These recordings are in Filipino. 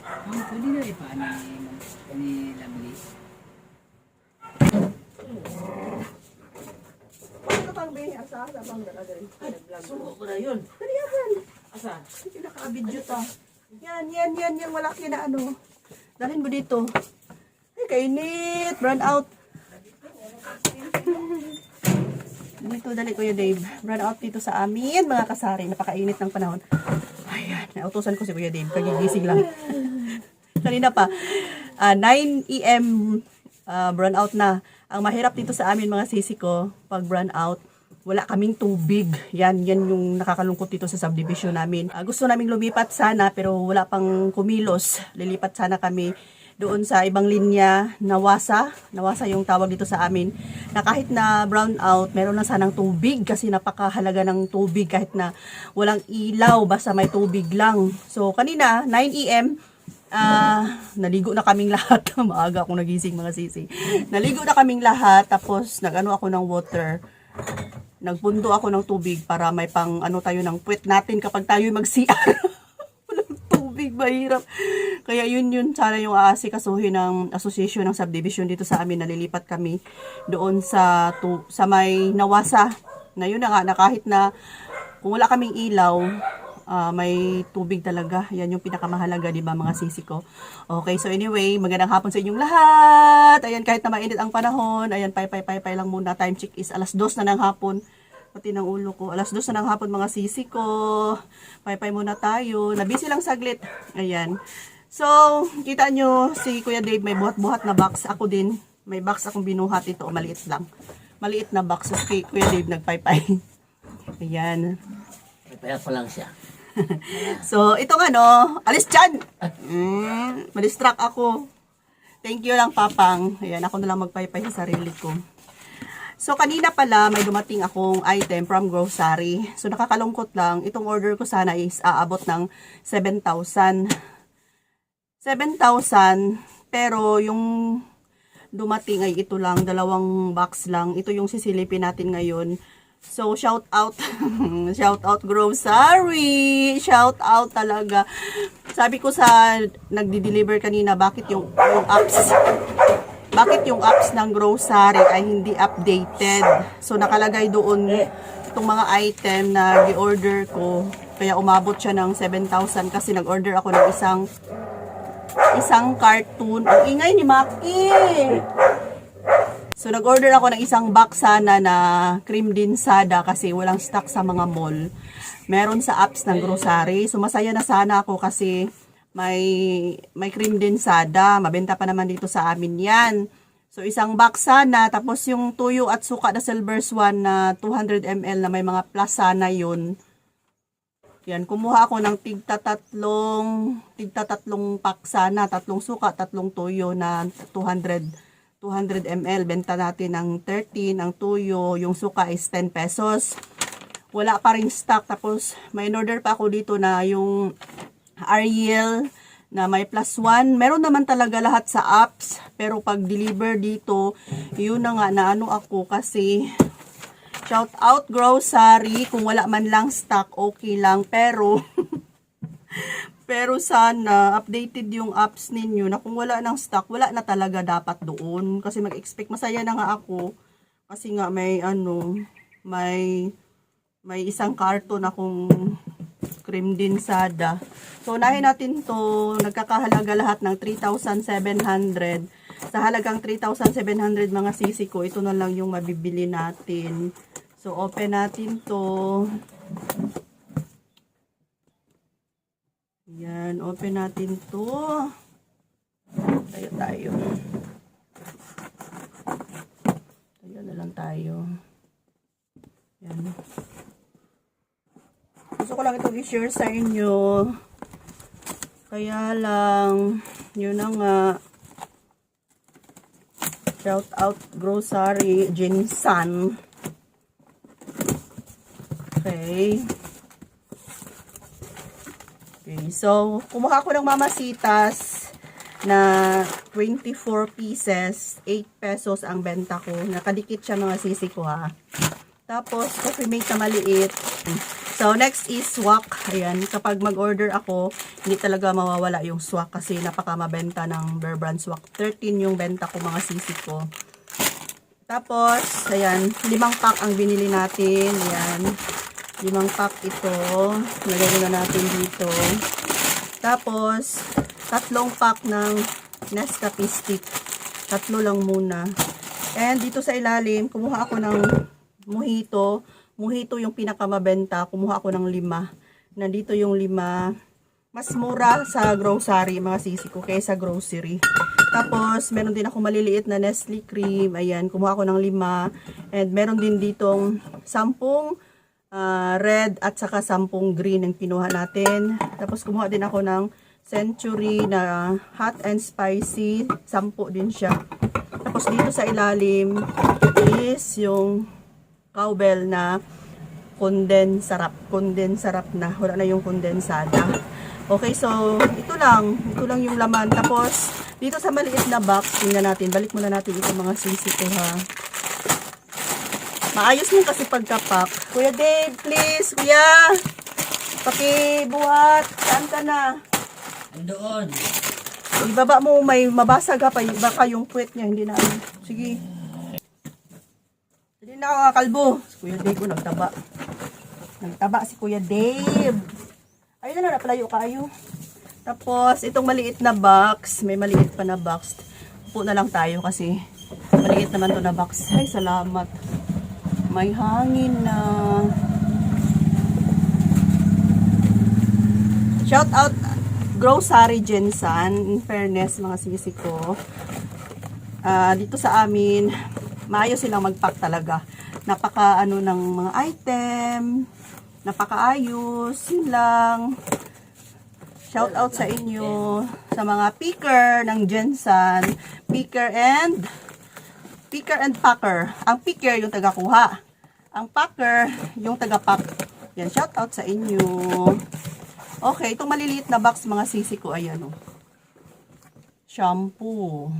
Pwede na ipaano ni Lovely. Ano pang be? Asa bang nalagay? Suko ko na yun. Dali yan. Asa? Pinaka-video ta. Yan. Wala kina ano. Dalhin mo dito. Ay, kainit. Brand out. Dito, dali Kuya Dave. Brand out dito sa amin, mga kasari. Napakainit ng panahon. Ayan, nautusan ko si Kuya Dave. Kagigising lang. Kanina pa. 9 AM brand out na. Ang mahirap dito sa amin, mga sisi ko, pag brand out, wala kaming tubig. Yan yung nakakalungkot dito sa subdivision namin. Gusto naming lumipat sana pero wala pang kumilos. Lilipat sana kami doon sa ibang linya, Nawasa yung tawag dito sa amin. Na kahit na brown out, meron na sanang tubig kasi napakahalaga ng tubig kahit na walang ilaw, basta may tubig lang. So kanina, 9 AM, naligo na kaming lahat. Maaga akong nagising, mga sisi. Naligo na kaming lahat, tapos nag-ano ako ng water. Nagpundo ako ng tubig para may pang ano tayo ng puwet natin kapag tayo mag-CR. Walang tubig, mahirap. Kaya yun sana yung aasikasuhin ng association ng subdivision dito sa amin. Nalilipat kami doon sa may Nawasa. Na yun na nga, na kahit na kung wala kaming ilaw, may tubig talaga. Yan yung pinakamahalaga, di ba, mga sisi ko? Okay, so anyway, magandang hapon sa inyong lahat. Ayan, kahit na mainit ang panahon, ayan, pay lang muna. Time check is 2:00 na ng hapon. Pati ng ulo ko. 2:00 na ng hapon, mga sisi ko. Pay muna tayo. Nabisi lang saglit. Ayan. So, kita nyo, si Kuya Dave may buhat-buhat na box. Ako din, may box akong binuhat ito. Maliit lang. Maliit na box. So, Kuya Dave nagpay. Ayan. Kaya pa lang siya. So, itong ano, alis dyan! Madistract ako. Thank you lang, Papang. Ayan, ako na lang magpaypay sa sarili ko. So, kanina pala, may dumating akong item from grocery. So, nakakalungkot lang. Itong order ko sana is aabot ng 7,000. 7,000, pero yung dumating ay ito lang, 2 box lang. Ito yung sisilipin natin ngayon. So, shout out. Shout out grocery. Shout out talaga. Sabi ko sa nagdi-deliver kanina, bakit yung apps ng grocery ay hindi updated. So, nakalagay doon itong mga item na gi-order ko. Kaya umabot siya ng 7,000 kasi nag-order ako ng isang carton. Ang ingay ni Maki! So, nag-order ako ng isang box sana na cream dinsada kasi walang stock sa mga mall. Meron sa apps ng grocery. So, masaya na sana ako kasi may cream dinsada. Mabenta pa naman dito sa amin yan. So, isang box sana. Tapos, yung tuyo at suka na Silver Swan na 200 ml na may mga plus sana yun. Yan, kumuha ako ng tigta tatlong pack sana. 3 suka, 3 tuyo na 200 ml. Benta natin ng 13, ang tuyo, yung suka is 10 pesos. Wala pa ring stock. Tapos, may order pa ako dito na yung Ariel na may +1. Meron naman talaga lahat sa apps. Pero pag deliver dito, yun na nga, naano ako kasi shout out grocery. Kung wala man lang stock, okay lang. Pero sana updated yung apps ninyo na kung wala ng stock, wala na talaga dapat doon. Kasi mag-expect, masaya na nga ako. Kasi nga may may isang karton akong cream dinsada. So, unahin natin to. Nagkakahalaga lahat ng 3,700. Sa halagang 3,700 mga sisi ko, ito na lang yung mabibili natin. So, open natin to. Yan, open natin to. Tayo. Tayo na lang tayo. Yan. Gusto ko lang itong i-share sa inyo. Kaya lang, yun na nga. Shout out grocery, Jinsan. Okay. Okay, so, kumuha ko ng mamasitas na 24 pieces, 8 pesos ang benta ko. Nakadikit siya mga sisi ko ha. Tapos, coffee mate na maliit, So, next is swak. Ayan, kapag mag-order ako, hindi talaga mawawala yung swak kasi napakamabenta ng Bear Brand swak. 13 yung benta ko mga sisi ko. Tapos, ayan, 5 pack ang binili natin. Ayan, 5 pack ito. Lagay na natin dito. Tapos, 3 pack ng Nescafe stick. 3 lang muna. And dito sa ilalim, kumuha ako ng mojito. Mojito yung pinakamabenta. Kumuha ako ng 5. Nandito yung 5. Mas mura sa grocery, mga sisi ko, kaysa grocery. Tapos, meron din ako maliliit na Nestle cream. Ayan, kumuha ako ng 5. And meron din ditong 10 red at saka 10 green ang kinuha natin. Tapos, kumuha din ako ng Century na hot and spicy. 10 din siya. Tapos, dito sa ilalim is yung cowbell na kondensarap. Kondensarap na. Wala na yung kondensada. Okay, so ito lang yung laman. Tapos, dito sa maliit na box, tingnan natin. Balik muna natin itong mga sisi ko, ha. Maayos mo kasi pagkapak. Kuya Dave, please, kuya. Pakibuhat. Saan ka na? Doon. Ibaba mo, may mabasag ha pa. Baka yung puwet niya, hindi na. Sige. Hindi na ako kalbo. Si Kuya Dave ko nagtaba. Nagtaba si Kuya Dave. Ayun na, napalayo kayo. Tapos, itong maliit na box. May maliit pa na box. Upo na lang tayo kasi maliit naman to na box. Ay, salamat. May hangin na. Shout out Grocery Jensen. In fairness, mga sisi ko. Dito sa amin, maayos silang mag-pack talaga. Napaka ano ng mga item, napakaayos, yun lang. Shout out sa inyo sa mga picker ng Jensen, picker and packer. Ang picker yung taga-kuha, ang packer yung taga-pack. Yan, shout out sa inyo. Okay, itong maliliit na box mga sisi ko, ayan o. Shampoo.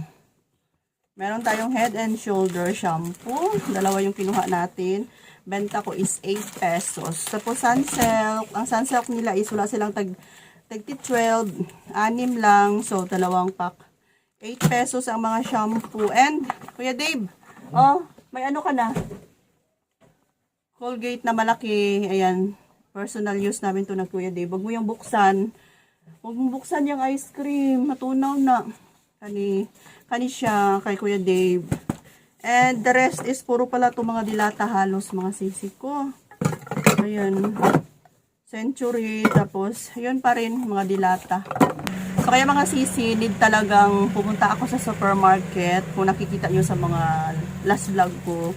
Meron tayong Head and Shoulder shampoo. 2 yung kinuha natin. Benta ko is 8 pesos. Tapos Sunsilk. Ang Sunsilk nila is wala silang tag 12. 6 lang. So, 2 pack. 8 pesos ang mga shampoo. And, Kuya Dave, oh, may ano ka na? Colgate na malaki. Ayan. Personal use namin to na Kuya Dave. Huwag mo yung buksan. Huwag mo buksan yung ice cream. Matunaw na. Kani siya kay Kuya Dave. And the rest is puro pala itong mga dilata halos mga sisi ko. Ayan. Century. Tapos, yun pa rin mga dilata. So, kaya mga sisi, need talagang pumunta ako sa supermarket. Kung nakikita nyo sa mga last vlog ko,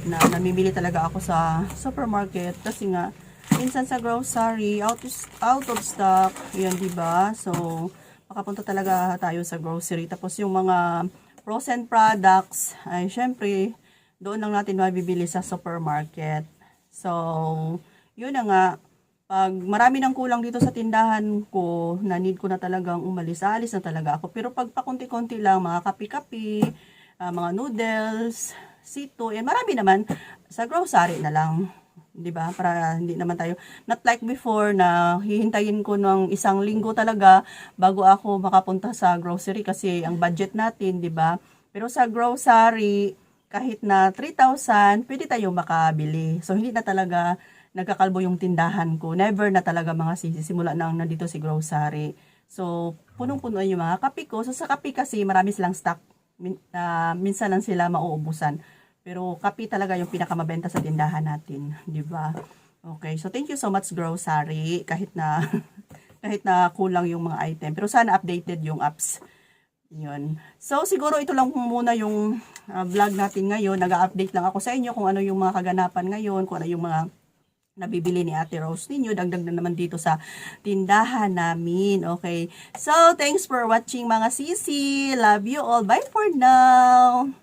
na namimili talaga ako sa supermarket. Kasi nga, minsan sa grocery, out of stock. Ayan, diba? So, makapunta talaga tayo sa grocery. Tapos yung mga frozen products, ay syempre, doon lang natin mabibili sa supermarket. So, yun na nga. Pag marami ng kulang dito sa tindahan ko, na need ko na talagang umalis, alis na talaga ako. Pero pag pakunti-kunti lang, mga kapi-kapi, mga noodles, sito, marami naman, sa grocery na lang. 'Di ba? Para hindi naman tayo not like before na hihintayin ko ng 1 linggo talaga bago ako makapunta sa grocery kasi ang budget natin, 'di ba? Pero sa grocery kahit na 3,000, pwede tayong makabili. So hindi na talaga nagkakalbo yung tindahan ko. Never na talaga mga sisi simula nang nandito si grocery. So punong-puno yung mga kape ko. So sa kape kasi marami silang stock. Minsan lang sila mauubusan. Pero kape talaga yung pinakamabenta sa tindahan natin, 'di ba? Okay, so thank you so much grocery kahit na kulang yung mga item. Pero sana updated yung apps. 'Yun. So siguro ito lang muna yung vlog natin ngayon. Nag-update lang ako sa inyo kung ano yung mga kaganapan ngayon, kung ano yung mga nabibili ni Ate Rose ninyo. Dagdag na naman dito sa tindahan namin. Okay. So thanks for watching mga sisi. Love you all. Bye for now.